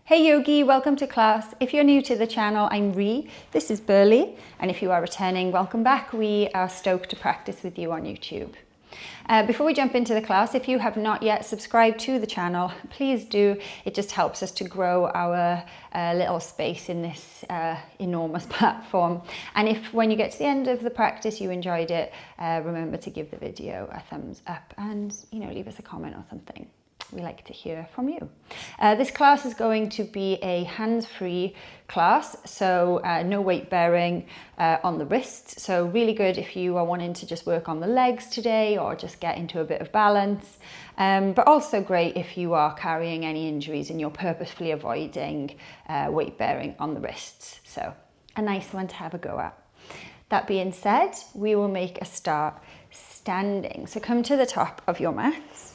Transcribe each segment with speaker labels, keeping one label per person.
Speaker 1: Hey Yogi, welcome to class. If you're new to the channel, I'm Ree, this is Burley, and if you are returning, welcome back. We are stoked to practice with you on YouTube. Before we jump into the class, if you have not yet subscribed to the channel, please do. It just helps us to grow our little space in this enormous platform. And if when you get to the end of the practice you enjoyed it, remember to give the video a thumbs up and leave us a comment or something. We like to hear from you. This class is going to be a hands-free class, so no weight bearing on the wrists. So really good if you are wanting to just work on the legs today or just get into a bit of balance. But also great if you are carrying any injuries and you're purposefully avoiding weight bearing on the wrists. So a nice one to have a go at. That being said, we will make a start standing. So come to the top of your mats.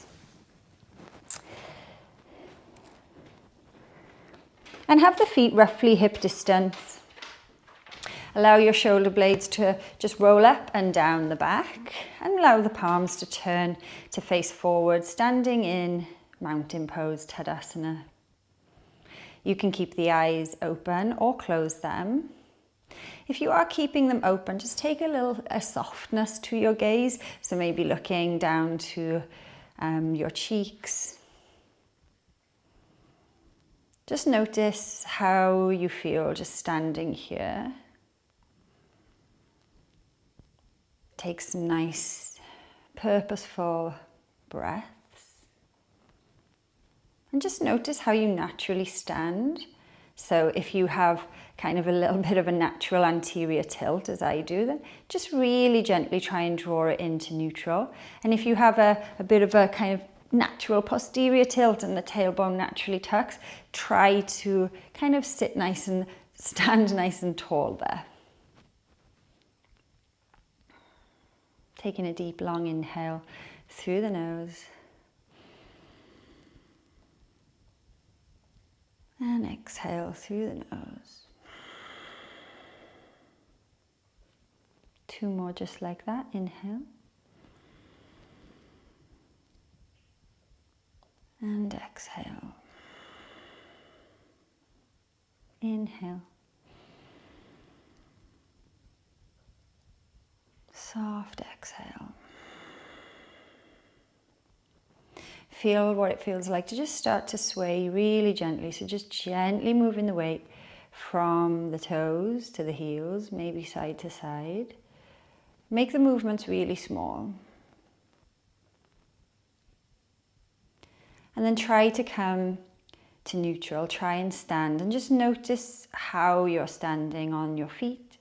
Speaker 1: And have the feet roughly hip distance. Allow your shoulder blades to just roll up and down the back and allow the palms to turn to face forward, standing in mountain pose, Tanasana. You can keep the eyes open or close them. If you are keeping them open, just take a softness to your gaze. So maybe looking down to your cheeks. Just notice how you feel just standing here. Take some nice, purposeful breaths. And just notice how you naturally stand. So if you have kind of a little bit of a natural anterior tilt, as I do, then just really gently try and draw it into neutral. And if you have a bit of a kind of natural posterior tilt and the tailbone naturally tucks, try to kind of sit nice and stand nice and tall there. Taking a deep, long inhale through the nose. And exhale through the nose. Two more just like that. Inhale. And exhale. Inhale. Soft exhale. Feel what it feels like to just start to sway really gently. So just gently moving the weight from the toes to the heels, maybe side to side. Make the movements really small. And then try to come to neutral, try and stand and just notice how you're standing on your feet.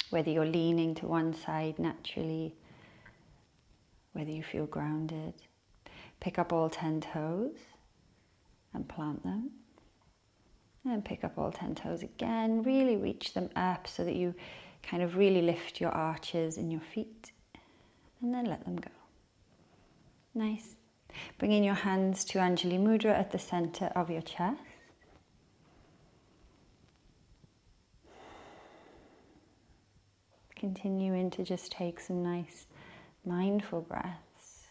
Speaker 1: Whether you're leaning to one side naturally, whether you feel grounded. Pick up all 10 toes and plant them. And pick up all 10 toes again, really reach them up so that you kind of really lift your arches in your feet. And then let them go. Nice. Bringing your hands to Anjali Mudra at the center of your chest. Continuing to just take some nice mindful breaths.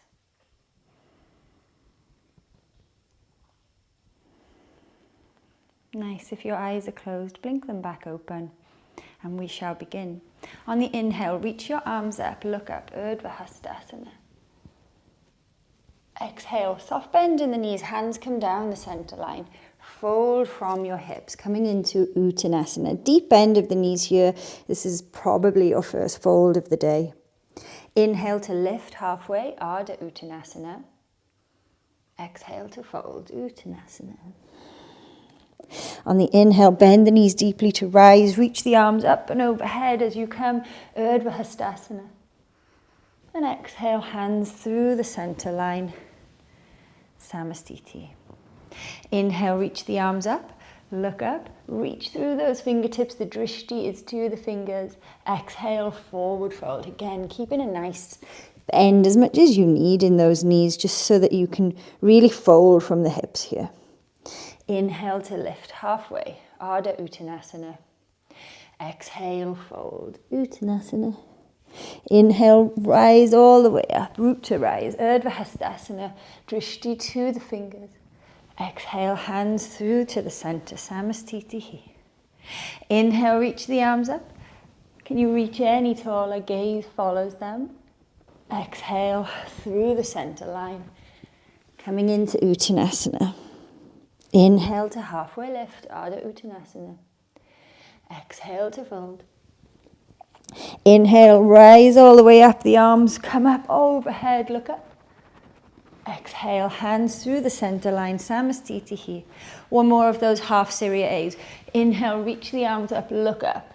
Speaker 1: Nice. If your eyes are closed, blink them back open and we shall begin. On the inhale, reach your arms up, look up, Urdhva Hastasana. Exhale, soft bend in the knees, hands come down the center line. Fold from your hips, coming into Uttanasana. Deep bend of the knees here. This is probably your first fold of the day. Inhale to lift halfway, Ardha Uttanasana. Exhale to fold, Uttanasana. On the inhale, bend the knees deeply to rise. Reach the arms up and overhead as you come, Urdhva Hastasana. And exhale, hands through the center line, Samastiti. Inhale, reach the arms up, look up, reach through those fingertips, the drishti is to the fingers. Exhale, forward fold. Again, keeping a nice bend as much as you need in those knees, just so that you can really fold from the hips here. Inhale to lift halfway, Ardha Uttanasana. Exhale, fold, Uttanasana. Inhale, rise all the way up, root to rise, Urdhva Hastasana, drishti to the fingers. Exhale, hands through to the center, Samastitihi. Inhale, reach the arms up. Can you reach any taller? Gaze follows them. Exhale through the center line, coming into Uttanasana. Inhale to halfway lift, Ardha Uttanasana. Exhale to fold. Inhale, rise all the way up, the arms come up overhead, look up. Exhale, hands through the center line, Samastitihi. One more of those half Surya A's. Inhale, reach the arms up, look up.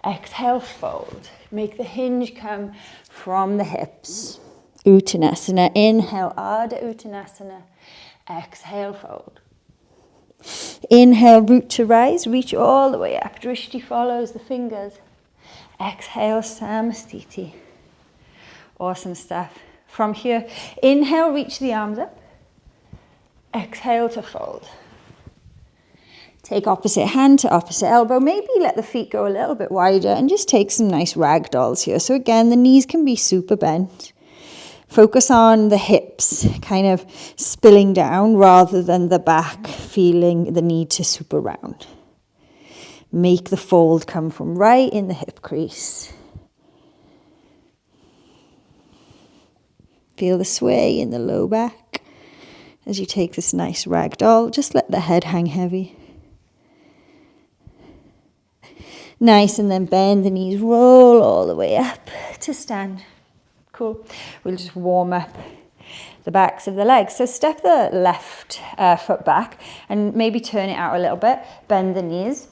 Speaker 1: Exhale, fold. Make the hinge come from the hips. Uttanasana. Inhale, Ardha Uttanasana. Exhale, fold. Inhale, root to rise. Reach all the way up. Drishti follows the fingers. Exhale, Samastiti. Awesome stuff. From here, inhale, reach the arms up. Exhale to fold. Take opposite hand to opposite elbow. Maybe let the feet go a little bit wider and just take some nice ragdolls here. So again, the knees can be super bent. Focus on the hips kind of spilling down rather than the back feeling the need to super round. Make the fold come from right in the hip crease. Feel the sway in the low back as you take this nice ragdoll. Just let the head hang heavy. Nice, and then bend the knees, roll all the way up to stand. Cool. We'll just warm up the backs of the legs. So step the left foot back and maybe turn it out a little bit. Bend the knees.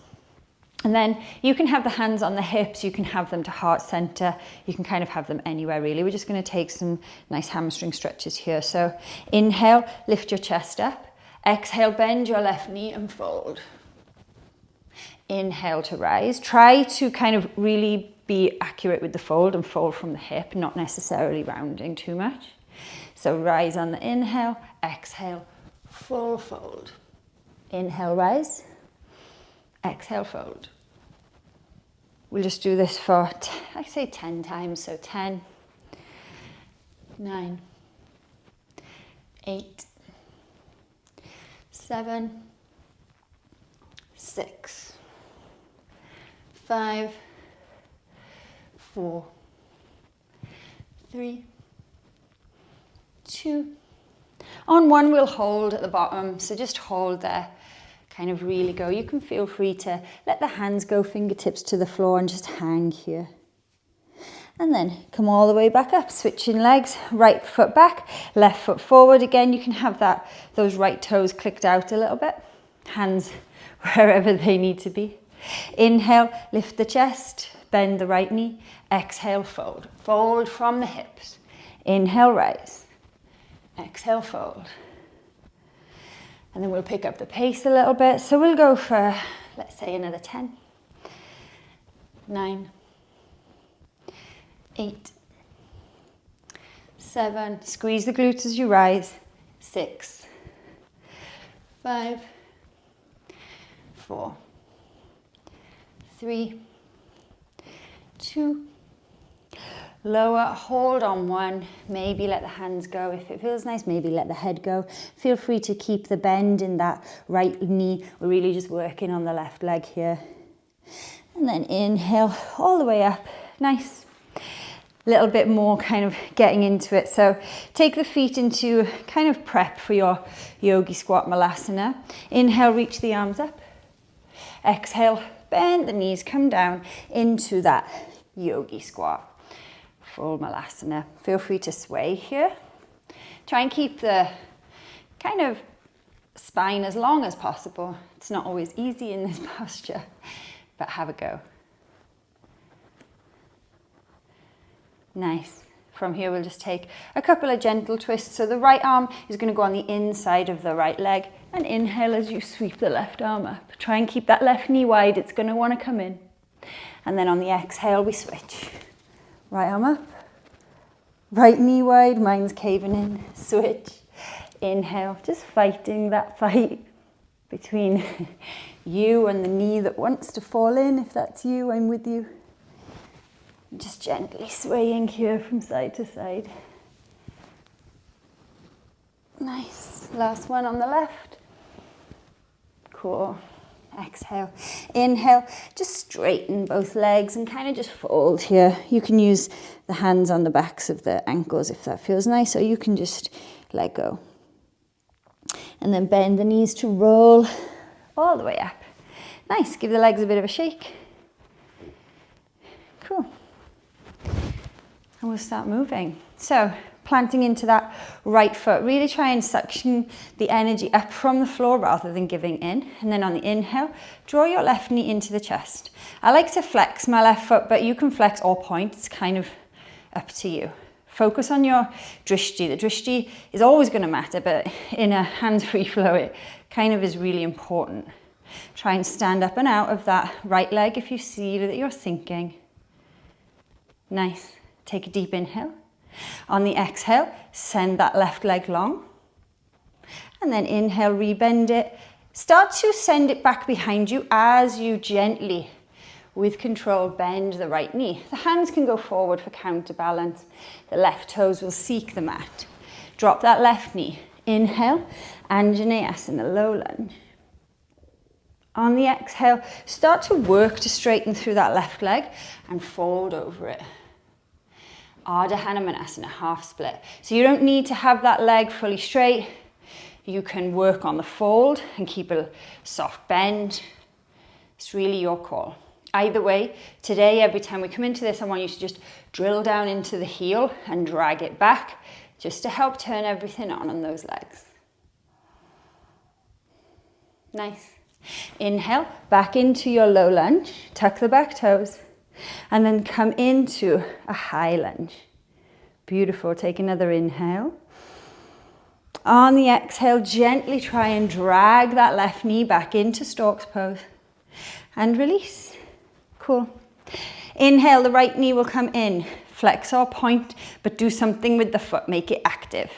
Speaker 1: And then you can have the hands on the hips. You can have them to heart center. You can kind of have them anywhere really. We're just going to take some nice hamstring stretches here. So inhale, lift your chest up. Exhale, bend your left knee and fold. Inhale to rise. Try to kind of really be accurate with the fold and fold from the hip, not necessarily rounding too much. So rise on the inhale, exhale, full fold. Inhale, rise, exhale, fold. We'll just do this for, I say 10 times, so 10, 9, 8, 7, 6, 5, 4, 3, 2. On one, we'll hold at the bottom. So just hold there, kind of really go. You can feel free to let the hands go, fingertips to the floor, and just hang here. And then come all the way back up, switching legs, right foot back, left foot forward. Again, you can have those right toes clicked out a little bit. Hands wherever they need to be. Inhale, lift the chest, bend the right knee. Exhale, fold. Fold from the hips. Inhale, rise. Exhale, fold. And then we'll pick up the pace a little bit. So we'll go for, let's say, another 10, 9, 8, 7. Squeeze the glutes as you rise. 6, 5, 4, 3, 2. Lower, hold on 1, maybe let the hands go. If it feels nice, maybe let the head go. Feel free to keep the bend in that right knee. We're really just working on the left leg here. And then inhale all the way up. Nice. A little bit more kind of getting into it. So take the feet into kind of prep for your yogi squat Malasana. Inhale, reach the arms up. Exhale, bend the knees, come down into that yogi squat. Full Malasana. Feel free to sway here. Try and keep the kind of spine as long as possible. It's not always easy in this posture, but have a go. Nice. From here, we'll just take a couple of gentle twists. So the right arm is going to go on the inside of the right leg. And inhale as you sweep the left arm up. Try and keep that left knee wide. It's going to want to come in. And then on the exhale, we switch. Right arm up. Right knee wide. Mine's caving in. Switch. Inhale. Just fighting that fight between you and the knee that wants to fall in. If that's you, I'm with you. Just gently swaying here from side to side. Nice. Last one on the left. Cool. Exhale. Inhale. Just straighten both legs and kind of just fold here. You can use the hands on the backs of the ankles if that feels nice, or you can just let go. And then bend the knees to roll all the way up. Nice. Give the legs a bit of a shake. Cool. And we'll start moving. So, planting into that right foot. Really try and suction the energy up from the floor rather than giving in. And then on the inhale, draw your left knee into the chest. I like to flex my left foot, but you can flex or point. It's kind of up to you. Focus on your drishti. The drishti is always going to matter, but in a hands-free flow, it kind of is really important. Try and stand up and out of that right leg if you see that you're sinking. Nice. Take a deep inhale. On the exhale, send that left leg long. And then inhale, rebend it. Start to send it back behind you as you gently, with control, bend the right knee. The hands can go forward for counterbalance. The left toes will seek the mat. Drop that left knee. Inhale, Anjaneyasana, low lunge. On the exhale, start to work to straighten through that left leg and fold over it. Ardha Hanumanasana, half split. So you don't need to have that leg fully straight. You can work on the fold and keep a soft bend. It's really your call. Either way, today, every time we come into this, I want you to just drill down into the heel and drag it back just to help turn everything on those legs. Nice. Inhale, back into your low lunge. Tuck the back toes. And then come into a high lunge. Beautiful. Take another inhale. On the exhale, gently try and drag that left knee back into stork's pose. And release. Cool. Inhale, the right knee will come in. Flex or point, but do something with the foot. Make it active.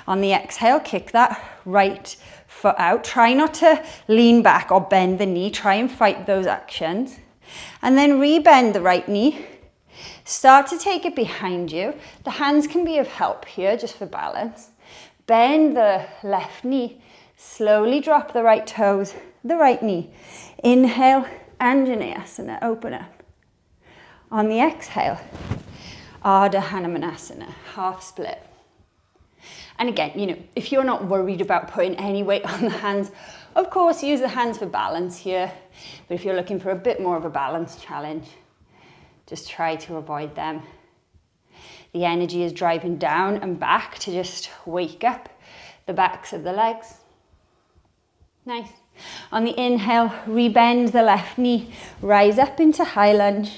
Speaker 1: On the exhale, kick that right foot out. Try not to lean back or bend the knee. Try and fight those actions. And then rebend the right knee. Start to take it behind you. The hands can be of help here, just for balance. Bend the left knee. Slowly drop the right toes, the right knee. Inhale, Anjaneyasana, open up. On the exhale, Ardha Hanumanasana, half split. And again, if you're not worried about putting any weight on the hands, of course, use the hands for balance here. But if you're looking for a bit more of a balance challenge, just try to avoid them. The energy is driving down and back to just wake up the backs of the legs. Nice. On the inhale, rebend the left knee, rise up into high lunge.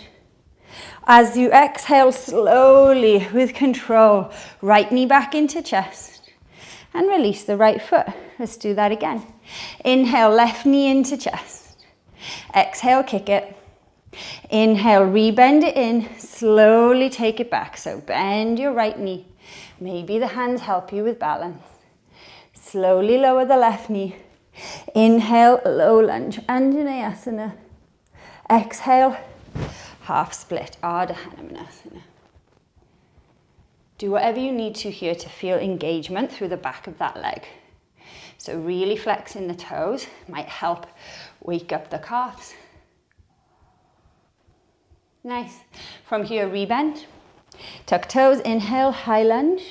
Speaker 1: As you exhale slowly with control, right knee back into chest and release the right foot. Let's do that again. Inhale, left knee into chest. Exhale, kick it. Inhale, rebend it in, slowly take it back. So bend your right knee. Maybe the hands help you with balance. Slowly lower the left knee. Inhale, low lunge, Anjaneyasana. Exhale, half split, Ardha Hanumanasana. Do whatever you need to here to feel engagement through the back of that leg. So really flexing the toes might help wake up the calves. Nice. From here, rebend. Tuck toes, inhale, high lunge.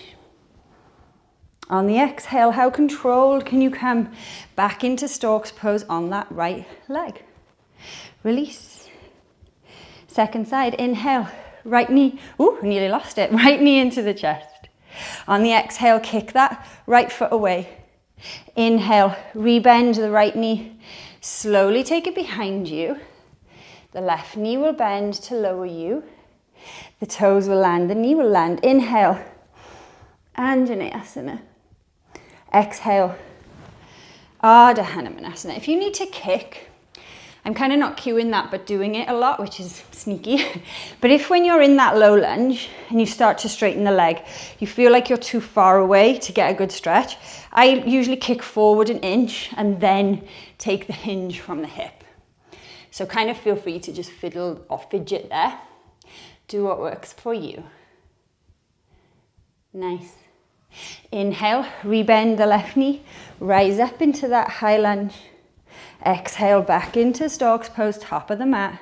Speaker 1: On the exhale, how controlled can you come back into stork's pose on that right leg? Release. Second side, inhale, right knee. Ooh, nearly lost it. Right knee into the chest. On the exhale, kick that right foot away. Inhale, rebend the right knee. Slowly take it behind you. The left knee will bend to lower you. The toes will land, the knee will land. Inhale, Anjaneyasana. Exhale, Ardha Hanumanasana. If you need to kick, I'm kind of not cueing that, but doing it a lot, which is sneaky. But if when you're in that low lunge and you start to straighten the leg, you feel like you're too far away to get a good stretch, I usually kick forward an inch and then take the hinge from the hip. So kind of feel free to just fiddle or fidget there. Do what works for you. Nice. Inhale, rebend the left knee, rise up into that high lunge. Exhale, back into Stork's Pose, top of the mat,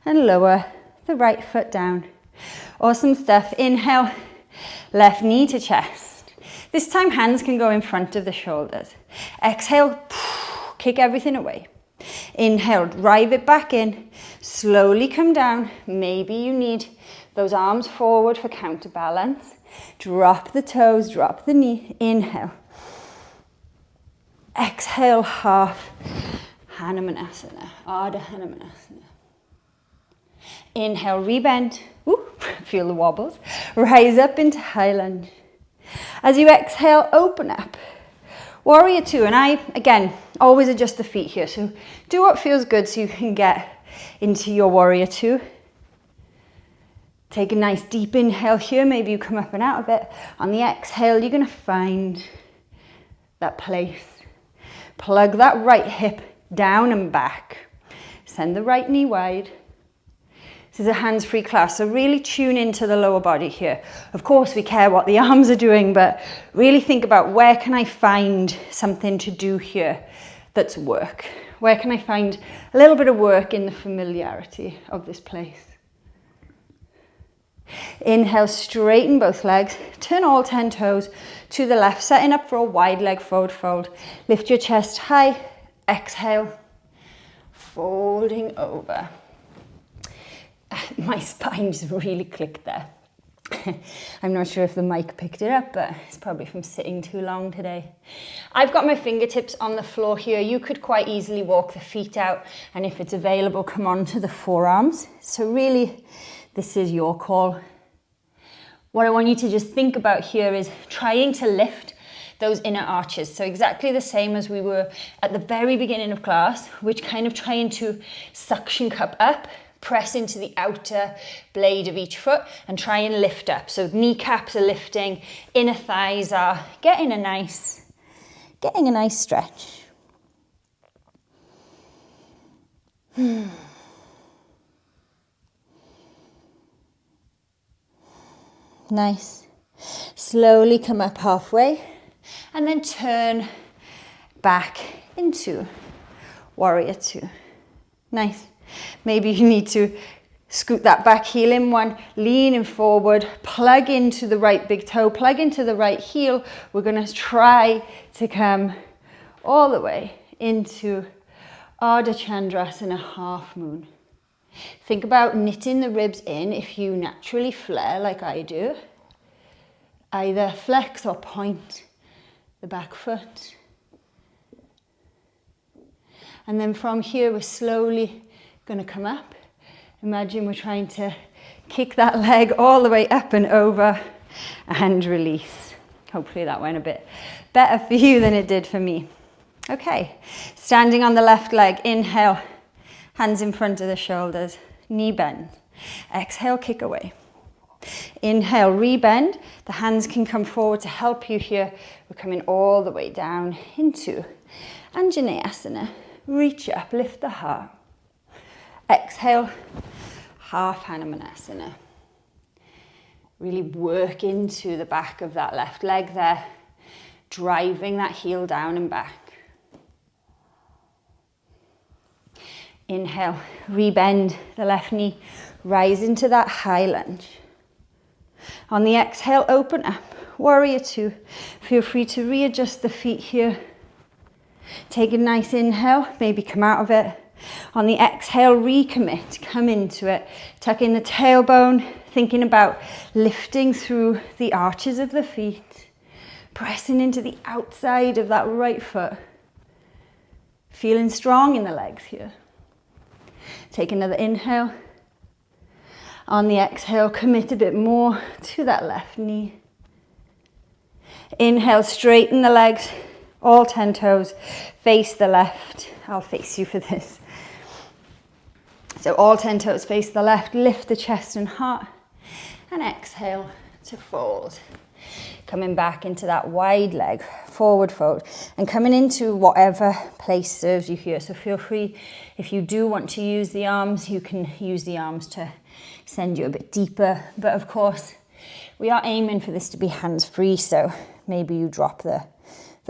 Speaker 1: and lower the right foot down. Awesome stuff. Inhale, left knee to chest. This time hands can go in front of the shoulders. Exhale, kick everything away. Inhale, drive it back in. Slowly come down. Maybe you need those arms forward for counterbalance. Drop the toes, drop the knee. Inhale. Exhale, half Hanumanasana, Ardha Hanumanasana. Inhale, rebend. Ooh, feel the wobbles. Rise up into high lunge. As you exhale, open up. Warrior two, and I, again, always adjust the feet here. So do what feels good so you can get into your warrior two. Take a nice deep inhale here. Maybe you come up and out of it. On the exhale, you're going to find that place. Plug that right hip down and back. Send the right knee wide. This is a hands-free class, so really tune into the lower body here. Of course, we care what the arms are doing, but really think about where can I find something to do here that's work? Where can I find a little bit of work in the familiarity of this place? Inhale, straighten both legs. Turn all 10 toes to the left, setting up for a wide leg forward fold. Lift your chest high. Exhale, folding over. My spine just really clicked there. I'm not sure if the mic picked it up, but it's probably from sitting too long today. I've got my fingertips on the floor here. You could quite easily walk the feet out, and if it's available, come onto the forearms. So really, this is your call. What I want you to just think about here is trying to lift those inner arches. So exactly the same as we were at the very beginning of class, which kind of trying to suction cup up, press into the outer blade of each foot and try and lift up. So kneecaps are lifting, inner thighs are getting a nice stretch. Nice. Slowly come up halfway and then turn back into warrior two. Nice. Maybe you need to scoot that back heel in one, leaning forward, plug into the right big toe, plug into the right heel. We're going to try to come all the way into Ardha Chandrasana, half moon. Think about knitting the ribs in if you naturally flare like I do. Either flex or point the back foot. And then from here, we're slowly going to come up. Imagine we're trying to kick that leg all the way up and over and release. Hopefully that went a bit better for you than it did for me. Okay, standing on the left leg, inhale, hands in front of the shoulders, knee bend. Exhale, kick away. Inhale, rebend. The hands can come forward to help you here. We're coming all the way down into Anjaneyasana. Reach up, lift the heart. Exhale, half Hanumanasana. Really work into the back of that left leg there, driving that heel down and back. Inhale, rebend the left knee, rise into that high lunge. On the exhale, open up, warrior two. Feel free to readjust the feet here. Take a nice inhale, maybe come out of it. On the exhale, recommit, come into it. Tuck in the tailbone, thinking about lifting through the arches of the feet, pressing into the outside of that right foot. Feeling strong in the legs here. Take another inhale. On the exhale, commit a bit more to that left knee. Inhale, straighten the legs, all 10 toes, face the left. I'll face you for this. So all 10 toes face the left, lift the chest and heart, and exhale to fold. Coming back into that wide leg, forward fold, and coming into whatever place serves you here. So feel free, if you do want to use the arms, you can use the arms to send you a bit deeper. But of course, we are aiming for this to be hands-free, so maybe you drop the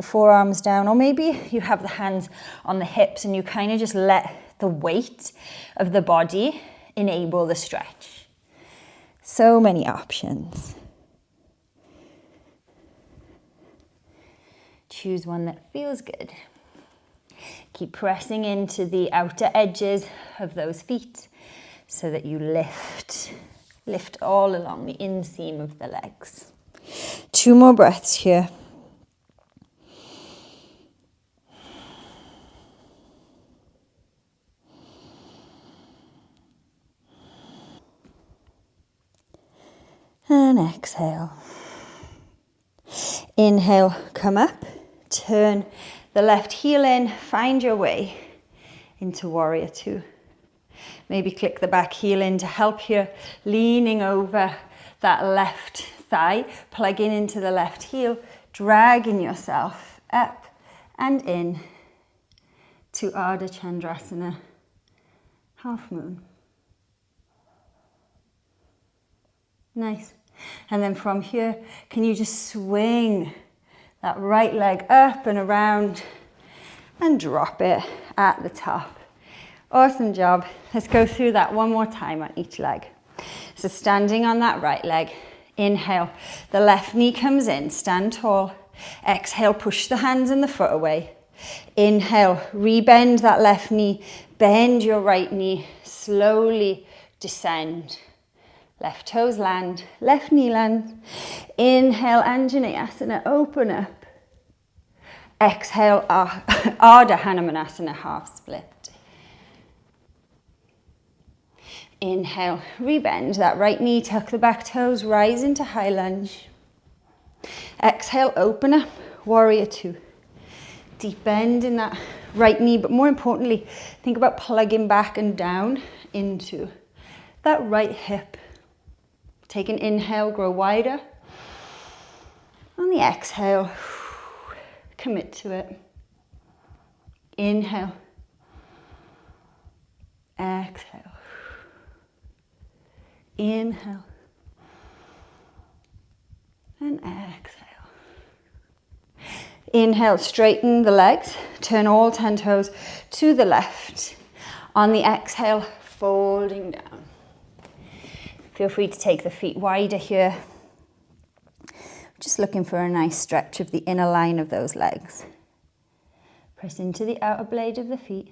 Speaker 1: forearms down, or maybe you have the hands on the hips and you kind of just let the weight of the body enable the stretch. So many options. Choose one that feels good. Keep pressing into the outer edges of those feet so that you lift all along the inseam of the legs. 2 more breaths here. And exhale. Inhale, come up, turn the left heel in, find your way into warrior 2. Maybe click the back heel in to help here, leaning over that left thigh, plugging into the left heel, dragging yourself up and in to Ardha Chandrasana, half moon. Nice. And then from here, can you just swing that right leg up and around and drop it at the top. Awesome job. Let's go through that one more time on each leg. So standing on that right leg, inhale, the left knee comes in, stand tall. Exhale, push the hands and the foot away. Inhale, rebend that left knee, bend your right knee, slowly descend. Left toes land, left knee lands. Inhale, Anjaneyasana, open up. Exhale, Ardha Hanumanasana, half split. Inhale, rebend that right knee, tuck the back toes, rise into high lunge. Exhale, open up, warrior 2. Deep bend in that right knee, but more importantly, think about plugging back and down into that right hip. Take an inhale, grow wider. On the exhale, commit to it. Inhale. Exhale. Inhale. And exhale. Inhale, straighten the legs. Turn all 10 toes to the left. On the exhale, folding down. Feel free to take the feet wider here. Just looking for a nice stretch of the inner line of those legs. Press into the outer blade of the feet.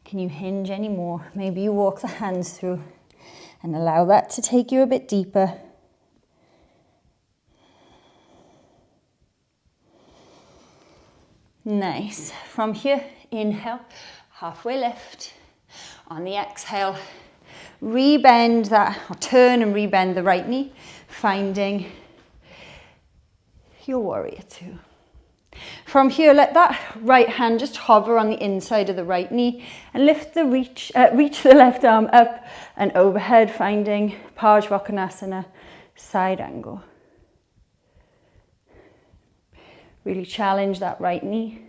Speaker 1: Can you hinge any more? Maybe you walk the hands through and allow that to take you a bit deeper. Nice. From here, inhale, halfway lift. On the exhale, rebend that, or turn and rebend the right knee, finding your warrior 2. From here, let that right hand just hover on the inside of the right knee and lift the reach the left arm up and overhead, finding Parsvakonasana, side angle. Really challenge that right knee.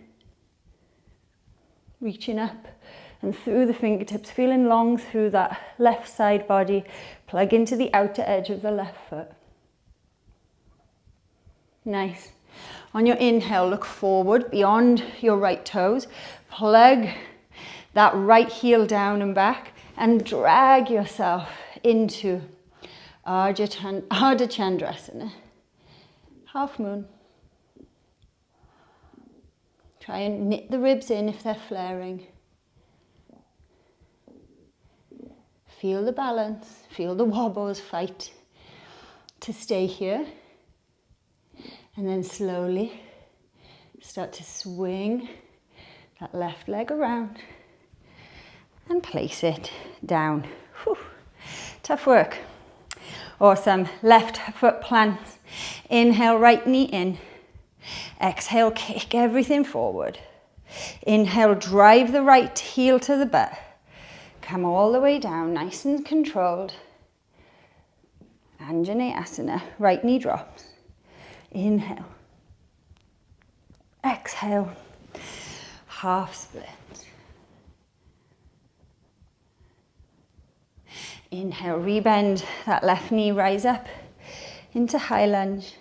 Speaker 1: Reaching up and through the fingertips, feeling long through that left side body. Plug into the outer edge of the left foot. Nice. On your inhale, look forward beyond your right toes. Plug that right heel down and back and drag yourself into Ardha Chandrasana, half moon. Try and knit the ribs in if they're flaring. Feel the balance, feel the wobbles, fight to stay here. And then slowly start to swing that left leg around and place it down. Whew. Tough work. Awesome. Left foot plants. Inhale, right knee in. Exhale, kick everything forward. Inhale, drive the right heel to the butt. Come all the way down, nice and controlled. Anjaneyasana, right knee drops. Inhale. Exhale. Half split. Inhale, rebend that left knee, rise up into high lunge.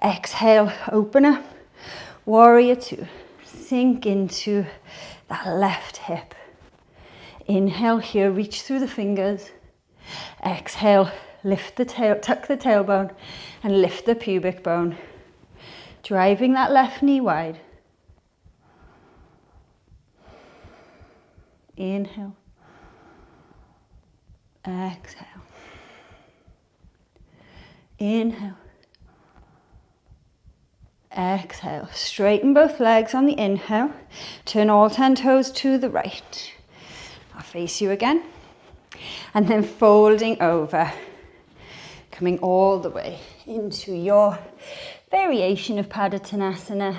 Speaker 1: Exhale, open up. Warrior two. Sink into that left hip. Inhale here, reach through the fingers. Exhale, lift the tail, tuck the tailbone and lift the pubic bone. Driving that left knee wide. Inhale. Exhale. Inhale. Exhale. Straighten both legs on the inhale. Turn all 10 toes to the right. I'll face you again. And then folding over. Coming all the way into your variation of Tanasana.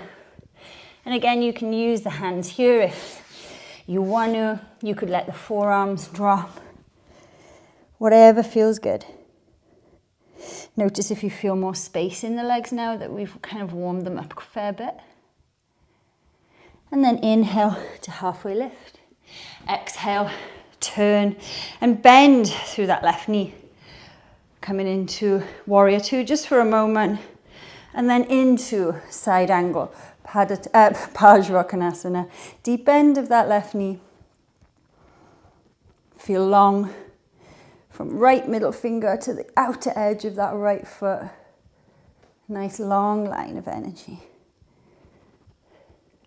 Speaker 1: And again, you can use the hands here if you want to. You could let the forearms drop. Whatever feels good. Notice if you feel more space in the legs now that we've kind of warmed them up a fair bit. And then inhale to halfway lift. Exhale, turn and bend through that left knee. Coming into warrior two just for a moment. And then into side angle, Parsvarkonasana. Deep bend of that left knee. Feel long. From right middle finger to the outer edge of that right foot. Nice long line of energy.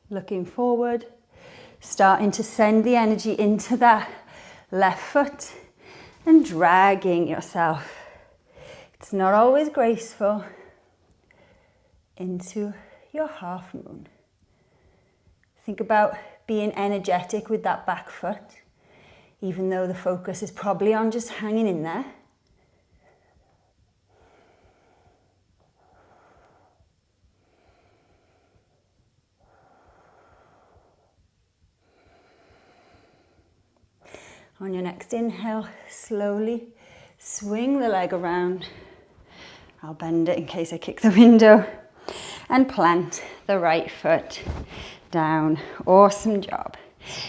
Speaker 1: Looking forward, starting to send the energy into that left foot and dragging yourself. It's not always graceful. Into your half moon. Think about being energetic with that back foot. Even though the focus is probably on just hanging in there. On your next inhale, slowly swing the leg around. I'll bend it in case I kick the window. And plant the right foot down. Awesome job.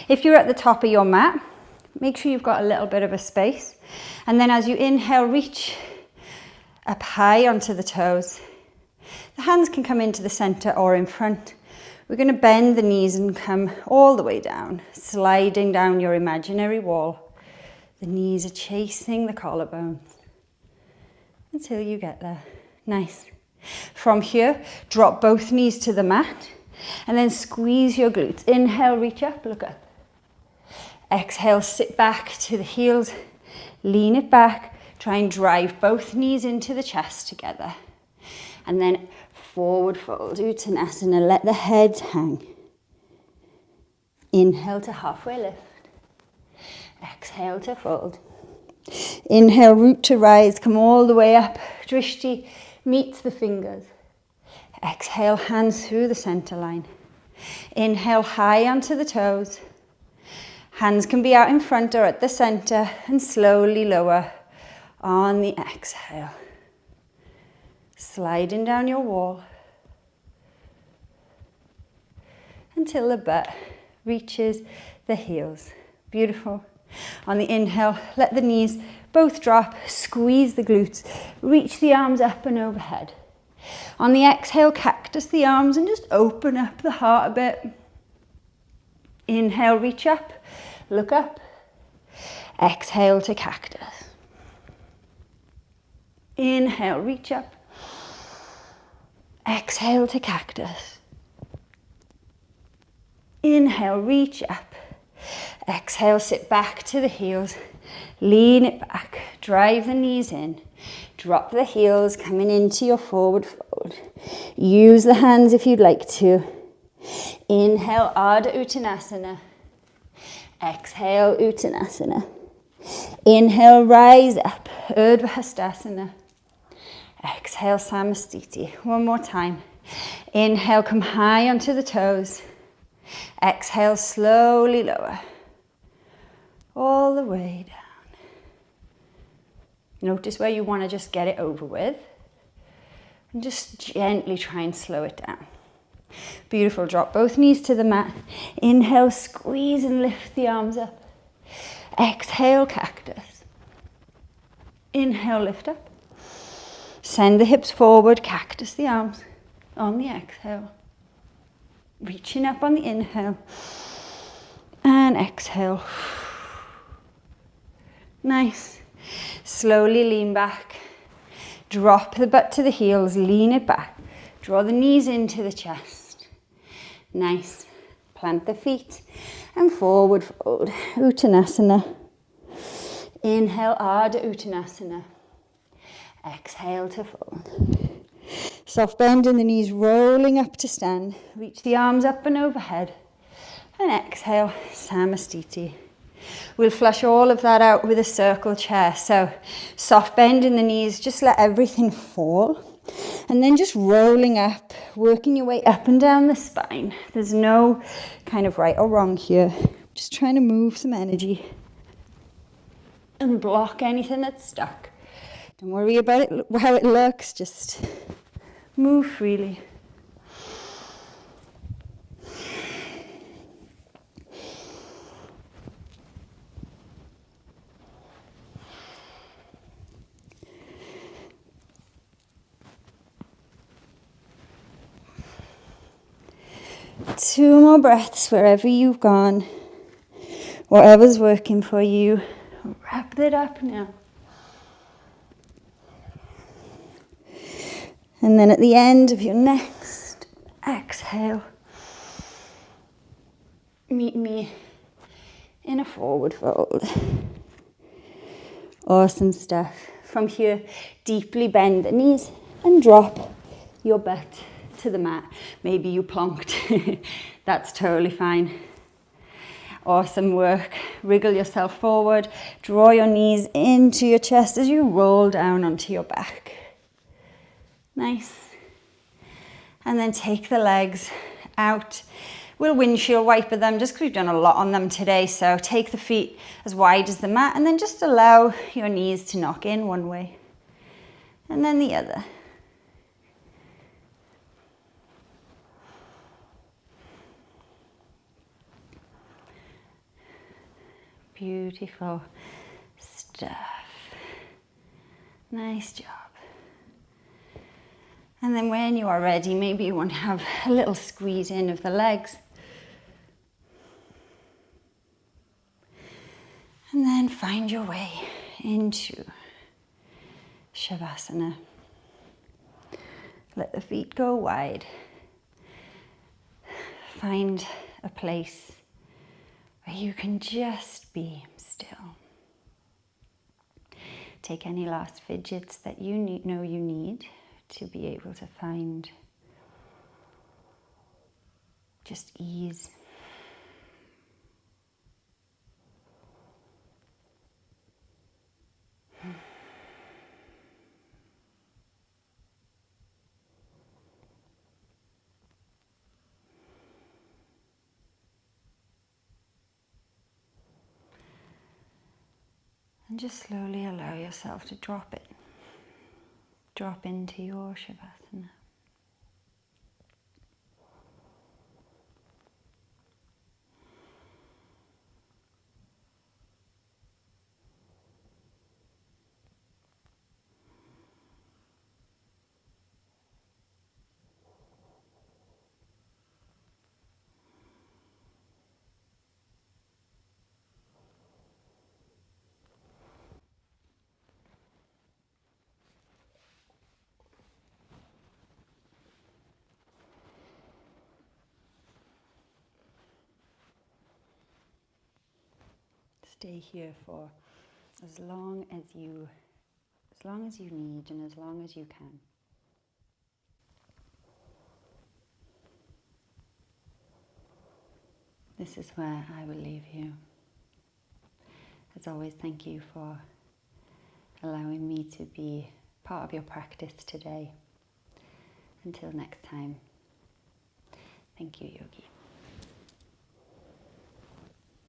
Speaker 1: If you're at the top of your mat, make sure you've got a little bit of a space. And then as you inhale, reach up high onto the toes. The hands can come into the center or in front. We're going to bend the knees and come all the way down, sliding down your imaginary wall. The knees are chasing the collarbones until you get there. Nice. From here, drop both knees to the mat and then squeeze your glutes. Inhale, reach up, look up. Exhale, sit back to the heels, lean it back, try and drive both knees into the chest together. And then forward fold, Uttanasana, let the head hang. Inhale to halfway lift. Exhale to fold. Inhale, root to rise, come all the way up. Drishti meets the fingers. Exhale, hands through the center line. Inhale, high onto the toes. Hands can be out in front or at the center and slowly lower on the exhale. Sliding down your wall until the butt reaches the heels. Beautiful. On the inhale, let the knees both drop, squeeze the glutes, reach the arms up and overhead. On the exhale, cactus the arms and just open up the heart a bit. Inhale, reach up, look up. Exhale to cactus. Inhale, reach up. Exhale to cactus. Inhale, reach up. Exhale, sit back to the heels. Lean it back. Drive the knees in. Drop the heels, coming into your forward fold. Use the hands if you'd like to. Inhale, Ardha Uttanasana. Exhale, Uttanasana. Inhale, rise up, Urdhva Hastasana. Exhale, Samastiti. One more time. Inhale, come high onto the toes. Exhale, slowly lower. All the way down. Notice where you want to just get it over with. And just gently try and slow it down. Beautiful. Drop both knees to the mat. Inhale, squeeze and lift the arms up. Exhale, cactus. Inhale, lift up. Send the hips forward, cactus the arms. on the exhale. Reaching up on the inhale. And exhale. Nice. Slowly lean back. Drop the butt to the heels, lean it back. Draw the knees into the chest. Nice. Plant the feet and forward fold. Uttanasana. Inhale, Ardha Uttanasana. Exhale to fold. Soft bend in the knees, rolling up to stand. Reach the arms up and overhead. And exhale, Samastiti. We'll flush all of that out with a circle chair. So soft bend in the knees, just let everything fall. And then just rolling up, working your way up and down the spine. There's no kind of right or wrong here. Just trying to move some energy and block anything that's stuck. Don't worry about it, how it looks, just move freely. Two more breaths wherever you've gone, whatever's working for you. Wrap it up now. And then at the end of your next exhale, meet me in a forward fold. Awesome stuff. From here, deeply bend the knees and drop your butt to the mat. Maybe you plonked. That's totally fine. Awesome work. Wriggle yourself forward. Draw your knees into your chest as you roll down onto your back. Nice. And then take the legs out. We'll windshield wiper them just because we've done a lot on them today. So take the feet as wide as the mat and then just allow your knees to knock in one way and then the other. Beautiful stuff. Nice job. And then when you are ready, maybe you want to have a little squeeze in of the legs. And then find your way into Shavasana. Let the feet go wide. Find a place where you can just be still. Take any last fidgets that you know you need to be able to find just ease. And just slowly allow yourself to drop it. Drop into your Shavasana. Stay here for as long as you need and as long as you can. This is where I will leave you. As always, thank you for allowing me to be part of your practice today. Until next time, thank you, Yogi.